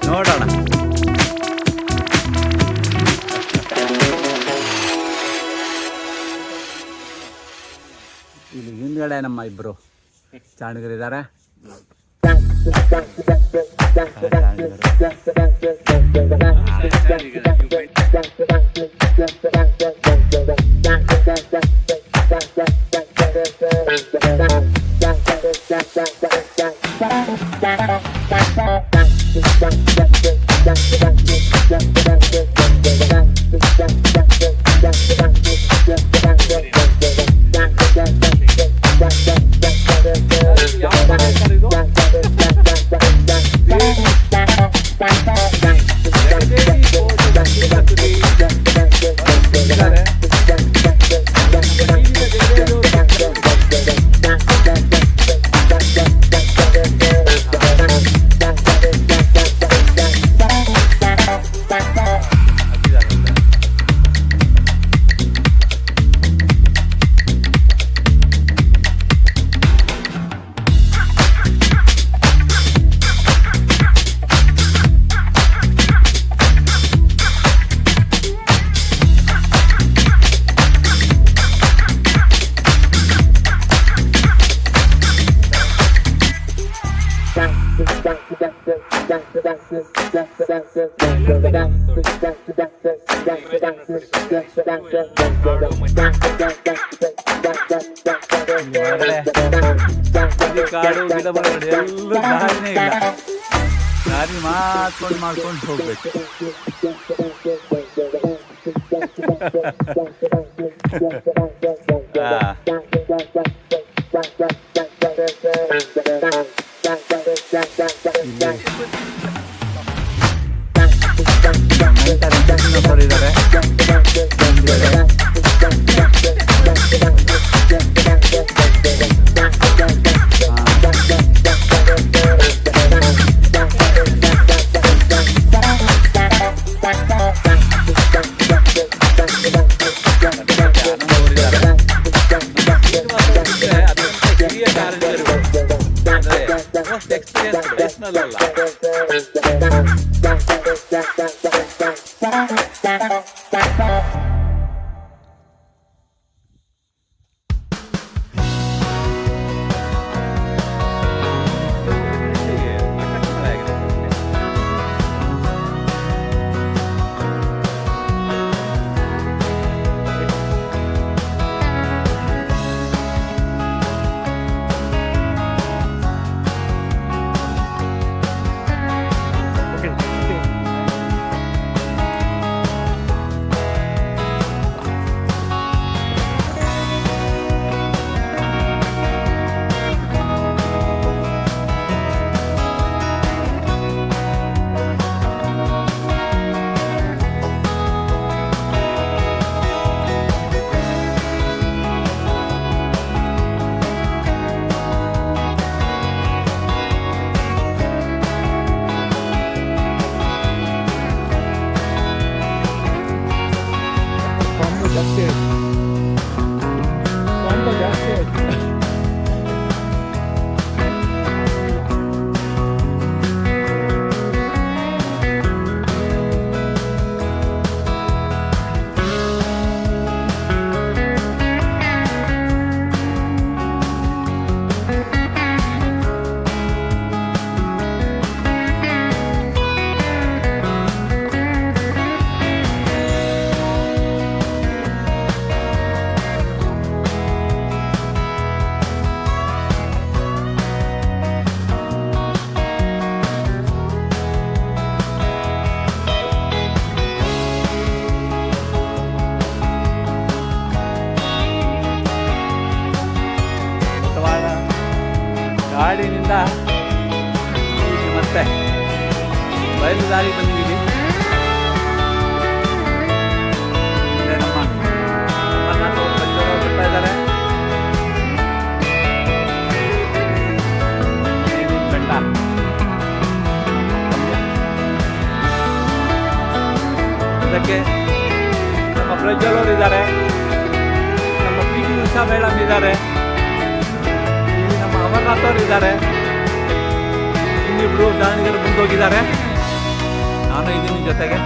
ನೋಡೋಣ. ಇಲ್ಲಿ ಹಿಂದ್ಗಡೆ ನಮ್ಮ ಇಬ್ರು ಚಾಣಗರಿದ್ದಾರೆ. ಕಾಡು ಗಿಡ ಮರಗಳು ಎಲ್ಲ ದಾರಿನೇ ಇಲ್ಲ, ದಾರಿ ಮಾಡ್ಕೊಂಡು ಹೋಗ್ಬೇಕು. ಇದ್ದಾರೆ ಕಾಡಿನಿಂದ ಮತ್ತೆ ಬಯಲು ದಾರಿ ಬಂದಿದ್ದೀವಿ. ನಮ್ಮ ಬರ್ತಾ ಇದ್ದಾರೆ. ಬೆಟ್ಟ ಇದಕ್ಕೆ ನಮ್ಮ ಪ್ರಜ್ವಲ್ ಅವರು ಇದ್ದಾರೆ, ನಮ್ಮ PT ಉಷಾ ಮೇಡಮ್ ಇದ್ದಾರೆ, ನಮ್ಮ ಅಮರನಾಥ್ ಅವರು ಇದ್ದಾರೆ, ಇನ್ನಿಬ್ರು ದಾವಣಗೆರೆ ಮುಂದೋಗಿದ್ದಾರೆ, ನಾನು ಇದ್ದೀನಿ ಜೊತೆಗೆ.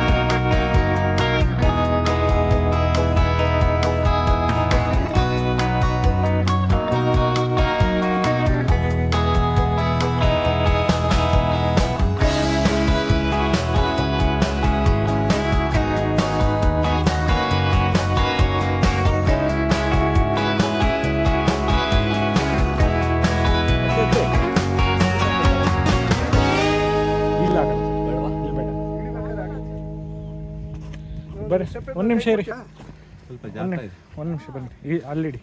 ಬರ್ರಿ ಒಂದು ನಿಮಿಷ ಇರಿ, ಸ್ವಲ್ಪ ಒಂದು ನಿಮಿಷ ಬನ್ನಿ. ಅಲ್ಲಿಡಿ,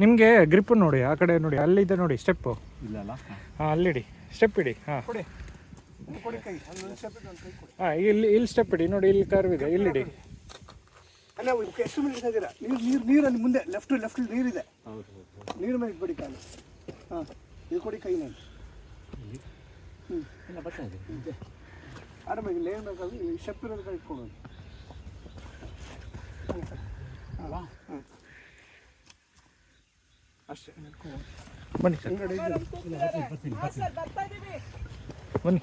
ನಿಮಗೆ ಗ್ರಿಪ್ ನೋಡಿ, ಆ ಕಡೆ ನೋಡಿ, ಅಲ್ಲಿದೆ ನೋಡಿ ಸ್ಟೆಪ್ಪು. ಇಲ್ಲಲ್ಲ? ಹಾಂ ಅಲ್ಲಿಡಿ, ಸ್ಟೆಪ್ ಇಡಿ. ಹಾಂ ಹಾಂ ಇಲ್ಲಿ ಸ್ಟೆಪ್ ಇಡಿ ನೋಡಿ, ಇಲ್ಲಿ ಕರ್ವ್ ಇದೆ, ಇಲ್ಲಿಡಿ. ನೀರಲ್ಲಿ ಮುಂದೆ ಲೆಫ್ಟ್ ನೀರಿದೆ, ನೀರು ಮೇಲೆ ಇಟ್ಬಿಡಿ ಕಾಲು. ಹಾಂ ಇದು ಕೊಡಿ ಕೈ ನಾನು. ಆರಾಮಾಗಿ ಲೇನ್ ಬೇಕಾದ್ರೆ ಇಲ್ಲಿ ಸ್ಟೆಪ್ ಇರೋದು ಕೈ ಇಟ್ಕೊಡೋದು. ಅಷ್ಟೇ ಬನ್ನಿ ಸರ್, ಬನ್ನಿ.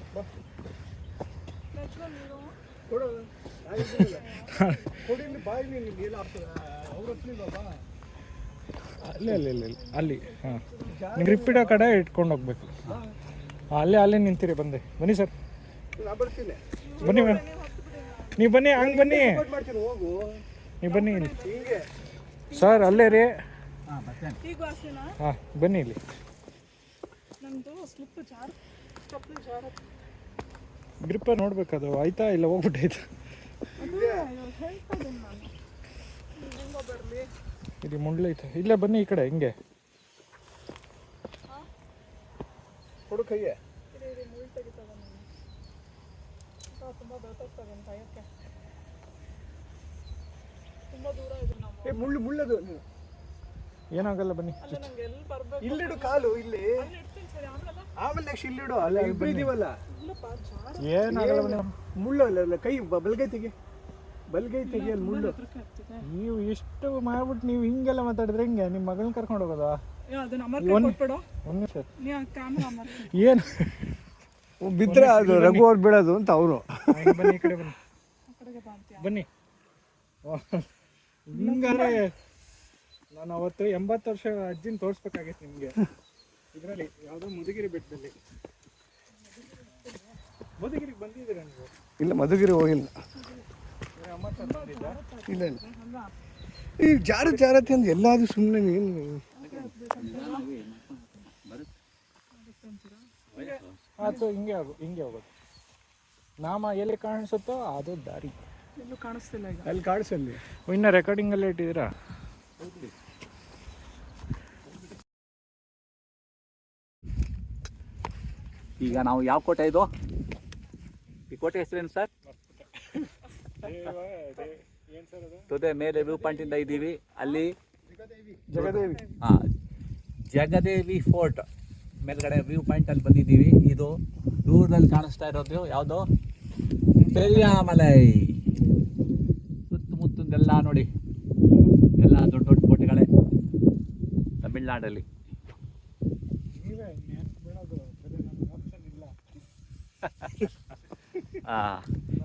ಅಲ್ಲಿ ಹಾಂ ಗ್ರಿಪ್ ಇಡೋ ಕಡೆ ಇಟ್ಕೊಂಡು ಹೋಗ್ಬೇಕು. ಅಲ್ಲೇ ನಿಂತಿರಿ, ಬನ್ನಿ ಸರ್, ಬನ್ನಿ ಮ್ಯಾಮ್, ನೀವು ಬನ್ನಿ, ಹಂಗೆ ಬನ್ನಿ, ನೀವು ಬನ್ನಿ ಇಲ್ಲಿ ಸರ್, ಅಲ್ಲೇ ರೀ. ಹಾಂ ಬನ್ನಿ ಇಲ್ಲಿ. ಗ್ರಿಪ್ಪ ನೋಡ್ಬೇಕದು ಆಯ್ತಾ ಇಲ್ಲ ಹೋಗ್ಬಿಟ್ಟೈತೆ. ಇದು ಮುಂಡ್ಲೈತೆ, ಇಲ್ಲೇ ಬನ್ನಿ ಈ ಕಡೆ, ಹಿಂಗೆ ಕೊಡು ಕೈಯೇ. ಮುಳ್ಳದು ಏನಾಗಲ್ಲ, ಬನ್ನಿ. ಇಲ್ಲಿಡು ಕಾಲು, ಇಲ್ಲಿ ಆಮೇಲೆ ನೆಕ್ಸ್ಟ್ ಇಲ್ಲಿಡು, ಅಲ್ಲ ಇಬ್ಬರು ಇದೀವಲ್ಲ, ಏನಾಗಲ್ಲ ಬನ್ನಿ. ಮುಳ್ಳು ಅಲ್ಲ ಕೈ ಬಲ್ಗೈ ತೆಗಿ ಅಲ್ಲಿ ಮುಳ್ಳು. ನೀವು ಇಷ್ಟು ಮಾಡ್ಬಿಟ್ಟು ನೀವು ಹಿಂಗೆಲ್ಲ ಮಾತಾಡಿದ್ರೆ ಹೆಂಗೆ? ನಿಮ್ಮ ಮಗಳನ್ನ ಕರ್ಕೊಂಡು ಹೋಗೋದಾ? ಏನು ಬಿದ್ದರೆ ಅದು ರಘು ಅವ್ರು ಬಿಡೋದು ಅಂತ ಅವರು. ಬನ್ನಿ, ಈ ಕಡೆ ಬನ್ನಿ, ಬನ್ನಿ. ಹಿಂಗಾದ್ರೆ ನಾನು ಅವತ್ತು 80 ವರ್ಷ ಅಜ್ಜಿನ ತೋರಿಸ್ಬೇಕಾಗಿತ್ತು ನಿಮಗೆ. ಇದರಲ್ಲಿ ಯಾವುದೋ ಮಧುಗಿರಿ ಬೆಟ್ಟದಲ್ಲಿ. ಮಧುಗಿರಿಗೆ ಬಂದಿದ್ದೀರಾ ನೀವು? ಇಲ್ಲ, ಮಧುಗಿರಿ ಹೋಗಿಲ್ಲ. ಅಮ್ಮ ಸರ್ ಬಂದಿದ್ದ? ಇಲ್ಲ ಇಲ್ಲ, ಈಗ ಜಾರತಿ ಅಂದ್ ಎಲ್ಲಾದ್ರೂ ಸುಮ್ಮನೆ ಏನು ಅದು ಹಿಂಗೆ ಹೋಗೋದು. ನಾಮ ಎಲ್ಲಿ ಕಾಣಿಸುತ್ತೋ ಅದು ದಾರಿ. ಎಲ್ಲೂ ಕಾಣಿಸ್ತಿಲ್ಲ ಈಗ. ಅಲ್ಲಿ ಕಾಣಿಸಲ್ಲಿ ಇನ್ನು ರೆಕಾರ್ಡಿಂಗಲ್ಲೇ ಇಟ್ಟಿದ್ದೀರಾ? ಈಗ ನಾವು ಯಾವ ಕೋಟೆ ಇದು? ಈ ಕೋಟೆ ಹೆಸರೇನು ಸರ್? ತುದೆ ಮೇಲೆ ವ್ಯೂ ಪಾಯಿಂಟಿಂದ ಇದ್ದೀವಿ. ಅಲ್ಲಿ ಜಗದೇವಿ. ಹಾಂ, ಜಗದೇವಿ ಫೋರ್ಟ್ ಮೇಲ್ಗಡೆ ವ್ಯೂ ಪಾಯಿಂಟಲ್ಲಿ ಬಂದಿದ್ದೀವಿ. ಇದು ದೂರದಲ್ಲಿ ಕಾಣಿಸ್ತಾ ಇರೋದು ಯಾವುದು? ಪೆರಿಯಾಮಲೈ. ಸುತ್ತಮುತ್ತದೆಲ್ಲ ನೋಡಿ, ಎಲ್ಲ ದೊಡ್ಡ ದೊಡ್ಡ ಕೋಟೆಗಳೇ ತಮಿಳ್ನಾಡಲ್ಲಿ.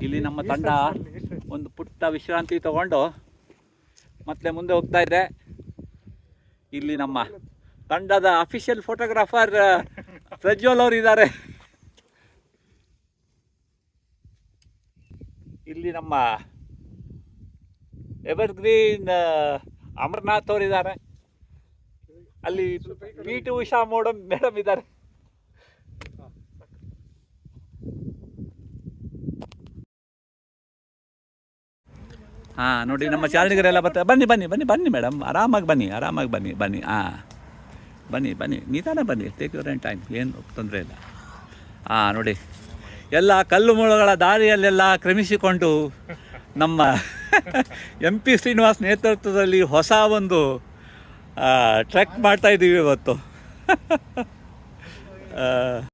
ಇಲ್ಲಿ ನಮ್ಮ ತಂಡ ಒಂದು ಪುಟ್ಟ ವಿಶ್ರಾಂತಿ ತಗೊಂಡು ಮತ್ತೆ ಮುಂದೆ ಹೋಗ್ತಾ ಇದೆ. ಇಲ್ಲಿ ನಮ್ಮ ತಂಡದ ಅಫಿಷಿಯಲ್ ಫೋಟೋಗ್ರಾಫರ್ ಪ್ರಜ್ವಲ್ ಅವರು ಇದ್ದಾರೆ. ಇಲ್ಲಿ ನಮ್ಮ ಎವರ್ಗ್ರೀನ್ ಅಮರ್ನಾಥ್ ಅವರು ಇದ್ದಾರೆ. ಅಲ್ಲಿ ಪಿ.ಟಿ. ಉಷಾ ಮೇಡಮ್ ಇದ್ದಾರೆ. ಹಾಂ ನೋಡಿ, ನಮ್ಮ ಚಾರಣಿಗರೆಲ್ಲ ಬರ್ತಾರೆ. ಬನ್ನಿ ಮೇಡಮ್, ಆರಾಮಾಗಿ ಬನ್ನಿ. ಹಾಂ, ಬನ್ನಿ, ನಿಧಾನ ಬನ್ನಿ, ಟೇಕ್ ಯುವರ್ ಓನ್ ಟೈಮ್, ಏನು ತೊಂದರೆ ಇಲ್ಲ. ಹಾಂ ನೋಡಿ, ಎಲ್ಲ ಕಲ್ಲು ಮುಳುಗಳ ದಾರಿಯಲ್ಲೆಲ್ಲ ಕ್ರಮಿಸಿಕೊಂಡು ನಮ್ಮ MP ಶ್ರೀನಿವಾಸ್ ನೇತೃತ್ವದಲ್ಲಿ ಹೊಸ ಒಂದು ಟ್ರೆಕ್ ಮಾಡ್ತಾಯಿದ್ದೀವಿ ಇವತ್ತು.